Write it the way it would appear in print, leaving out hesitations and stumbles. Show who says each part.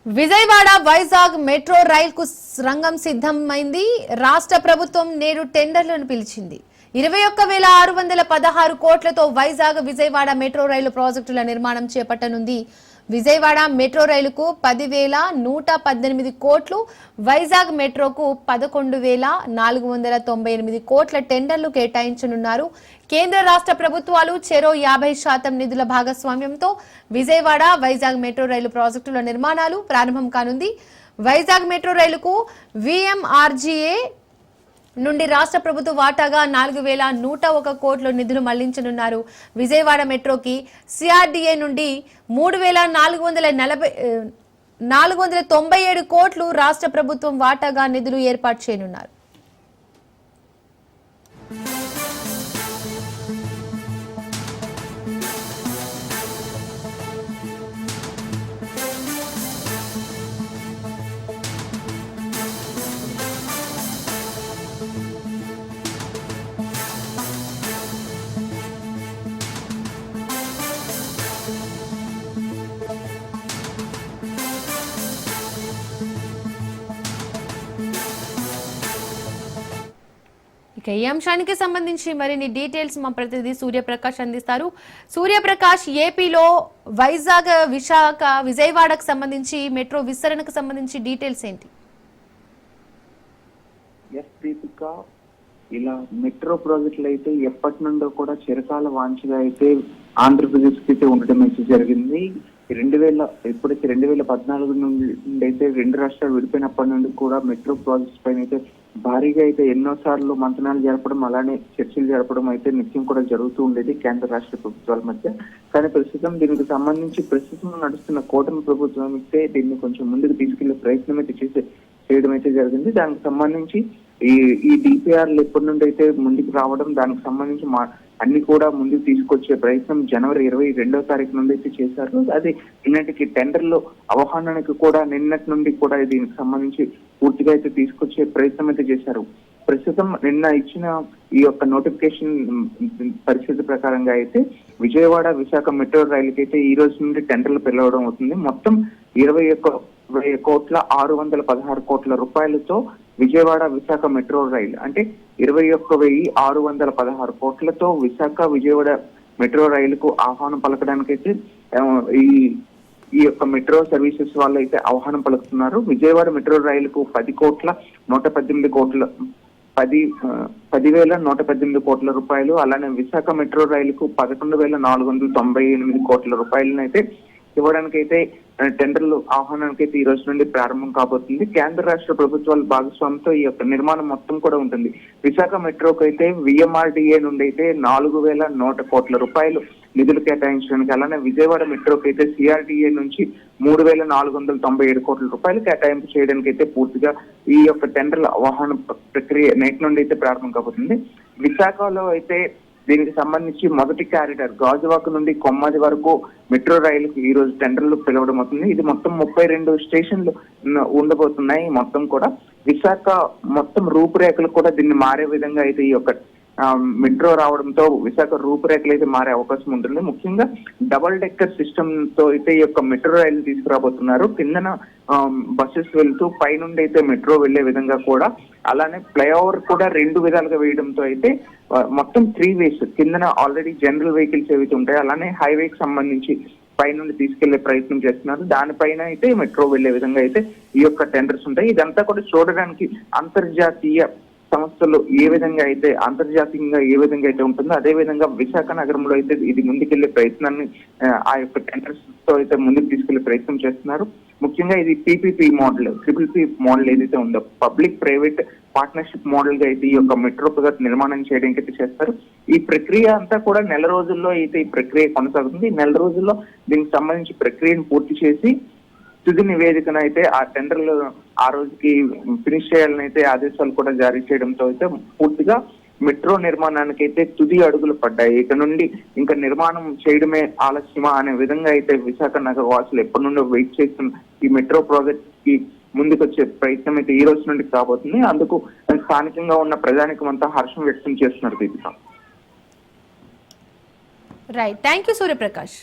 Speaker 1: Vijayawada Vizag metro rail కు రంగం సిద్ధమైంది. రాష్ట్ర ప్రభుత్వం నేడు టెండర్లను పిలిచింది. 21,616 కోట్లతో వైజాగ్ విజయవాడ మెట్రో రైలు ప్రాజెక్టుల నిర్మాణం చేపట్టనుంది. విజయవాడ మెట్రో రైలుకు 10,118 కోట్లు, వైజాగ్ మెట్రోకు 11,498 కోట్ల టెండర్లు కేటాయించనున్నారు. కేంద్ర రాష్ట్ర ప్రభుత్వాలు చెరో 50% నిధుల భాగస్వామ్యంతో విజయవాడ వైజాగ్ మెట్రో రైలు ప్రాజెక్టుల నిర్మాణాలు ప్రారంభం కానుంది. వైజాగ్ మెట్రో రైలుకు విఎంఆర్జీఏ నుండి రాష్ట్ర ప్రభుత్వ వాటాగా 4,101 కోట్ల నిధులు మళ్లించనున్నారు. విజయవాడ మెట్రోకి సిఆర్డీఏ నుండి 3,497 కోట్లు రాష్ట్ర ప్రభుత్వం వాటాగా నిధులు ఏర్పాటు చేయనున్నారు. ఇక ఈ అంశానికి సంబంధించి మరిన్ని డీటెయిల్స్ మా ప్రతినిధి సూర్యప్రకాష్ అందిస్తారు. సూర్యప్రకాష్, ఏపీలో వైజాగ్, విశాఖ, విజయవాడకు సంబంధించి మెట్రో విస్తరణకు సంబంధించి డీటెయిల్స్ ఏంటి?
Speaker 2: ఇలా మెట్రో ప్రాజెక్టులు అయితే ఎప్పటి నుండో కూడా చిరకాల వాంఛగా అయితే ఆంధ్రప్రదేశ్ కి అయితే ఉండడం అయితే జరిగింది. 2014 నుండి అయితే రెండు రాష్ట్రాలు విడిపోయినప్పటి నుండి కూడా మెట్రో ప్రాజెక్ట్స్ పైన అయితే భారీగా అయితే ఎన్నో సార్లు మంతనాలు జరపడం, అలానే చర్చలు జరపడం అయితే నిత్యం కూడా జరుగుతూ ఉండేది కేంద్ర రాష్ట్ర ప్రభుత్వాల మధ్య. కానీ ప్రస్తుతం దీనికి సంబంధించి ప్రస్తుతం నడుస్తున్న కూటమి ప్రభుత్వం అయితే దీన్ని కొంచెం ముందుకు తీసుకెళ్లే ప్రయత్నం అయితే చేయడం అయితే జరిగింది. దానికి సంబంధించి ఈ డిపిఆర్లు ఎప్పటి నుండి అయితే ముందుకు రావడం, దానికి సంబంధించి అన్ని కూడా ముందుకు తీసుకొచ్చే ప్రయత్నం జనవరి 22వ తారీఖు నుండి అయితే చేశారు. అది నిన్నటికి టెండర్లు అవగాహనకి కూడా నిన్నటి నుండి కూడా దీనికి సంబంధించి పూర్తిగా అయితే తీసుకొచ్చే ప్రయత్నం అయితే చేశారు. ప్రస్తుతం నిన్న ఇచ్చిన ఈ యొక్క నోటిఫికేషన్ పరిస్థితి ప్రకారంగా అయితే విజయవాడ విశాఖ మెట్రో రైలుకి అయితే ఈ రోజు నుండి టెండర్లు పిలవడం అవుతుంది. మొత్తం 21,616 కోట్ల రూపాయలతో విజయవాడ విశాఖ మెట్రో రైలు, అంటే 21,616 కోట్లతో విశాఖ విజయవాడ మెట్రో రైలుకు ఆహ్వానం పలకడానికైతే ఈ యొక్క మెట్రో సర్వీసెస్ వాళ్ళు అయితే ఆహ్వానం పలుకుతున్నారు. విజయవాడ మెట్రో రైలుకు 10,118 కోట్ల రూపాయలు, అలానే విశాఖ మెట్రో రైలుకు 11,498 కోట్ల రూపాయలను అయితే ఇవ్వడానికైతే టెండర్లు ఆహ్వానానికి అయితే ఈ రోజు నుండి ప్రారంభం కాబోతుంది. కేంద్ర రాష్ట్ర ప్రభుత్వాల భాగస్వామ్యంతో ఈ యొక్క నిర్మాణం మొత్తం కూడా ఉంటుంది. విశాఖ మెట్రోకి అయితే విఎంఆర్డీఏ నుండి అయితే 4,100 కోట్ల రూపాయలు నిధులు కేటాయించడానికి, అలానే విజయవాడ మెట్రోకి అయితే సిఆర్డీఏ నుంచి 3,497 కోట్ల రూపాయలు కేటాయింపు చేయడానికి అయితే పూర్తిగా ఈ యొక్క టెండర్ల ఆహ్వాన ప్రక్రియ నేటి నుండి అయితే ప్రారంభం కాబోతుంది. విశాఖలో అయితే దీనికి సంబంధించి మొదటి కారిడార్ గాజువాక నుండి కొమ్మది వరకు మెట్రో రైలుకు ఈ రోజు టెండర్లు పిలవడం అవుతుంది. ఇది మొత్తం 32 స్టేషన్లు ఉండబోతున్నాయి. మొత్తం కూడా విశాఖ మొత్తం రూపురేఖలు కూడా దీన్ని మారే విధంగా అయితే ఈ యొక్క మెట్రో రావడంతో విశాఖ రూపురేఖలు అయితే మారే అవకాశం ఉంటుంది. ముఖ్యంగా డబుల్ డెక్కర్ సిస్టమ్ తో అయితే ఈ యొక్క మెట్రో రైలు తీసుకురాబోతున్నారు. కిందన బస్సెస్ వెళ్తూ పైనుండి అయితే మెట్రో వెళ్లే విధంగా కూడా, అలానే ఫ్లైఓవర్ కూడా 2 విధాలుగా వేయడంతో అయితే మొత్తం 3 వేస్ కిందన ఆల్రెడీ జనరల్ వెహికల్స్ ఏవైతే ఉంటాయో అలానే హైవేకి సంబంధించి పైనుండి తీసుకెళ్లే ప్రయత్నం చేస్తున్నారు. దానిపైన అయితే మెట్రో వెళ్లే విధంగా అయితే ఈ యొక్క టెండర్స్ ఉంటాయి. ఇదంతా కూడా చూడడానికి అంతర్జాతీయ సంస్థలు ఏ విధంగా అయితే అంతర్జాతీయంగా ఏ విధంగా అయితే ఉంటుందో అదే విధంగా విశాఖ నగరంలో అయితే ఇది ముందుకెళ్లే ప్రయత్నాన్ని ఆ యొక్క టెండర్స్ తో అయితే ముందుకు తీసుకెళ్లే ప్రయత్నం చేస్తున్నారు. ముఖ్యంగా ఇది PPP మోడల్, TPP మోడల్ ఏదైతే ఉందో పబ్లిక్ ప్రైవేట్ పార్ట్నర్షిప్ మోడల్ గా అయితే ఈ యొక్క మెట్రో ప్రాజెక్ట్ నిర్మాణం చేయడానికి అయితే చేస్తారు. ఈ ప్రక్రియ అంతా కూడా నెల రోజుల్లో అయితే ఈ ప్రక్రియ కొనసాగుతుంది. నెల రోజుల్లో దీనికి సంబంధించి ప్రక్రియను పూర్తి చేసి తుది నివేదికను అయితే ఆ టెండర్లు ఆ రోజుకి ఫినిష్ చేయాలని అయితే ఆదేశాలు కూడా జారీ చేయడంతో అయితే పూర్తిగా మెట్రో నిర్మాణానికి అయితే తుది అడుగులు పడ్డాయి. ఇక నుండి ఇంకా నిర్మాణం చేయడమే ఆలస్యమా అనే విధంగా అయితే విశాఖ నగర వాసులు ఎప్పటి నుండో వెయిట్ చేస్తున్న ఈ మెట్రో ప్రాజెక్ట్ కి ముందుకు వచ్చే ప్రయత్నం అయితే ఈ రోజు నుండి కాబోతుంది. అందుకు స్థానికంగా ఉన్న ప్రజానికం అంతా హర్షం వ్యక్తం చేస్తున్నారు Deepika.
Speaker 1: Right, thank you Suryaprakash.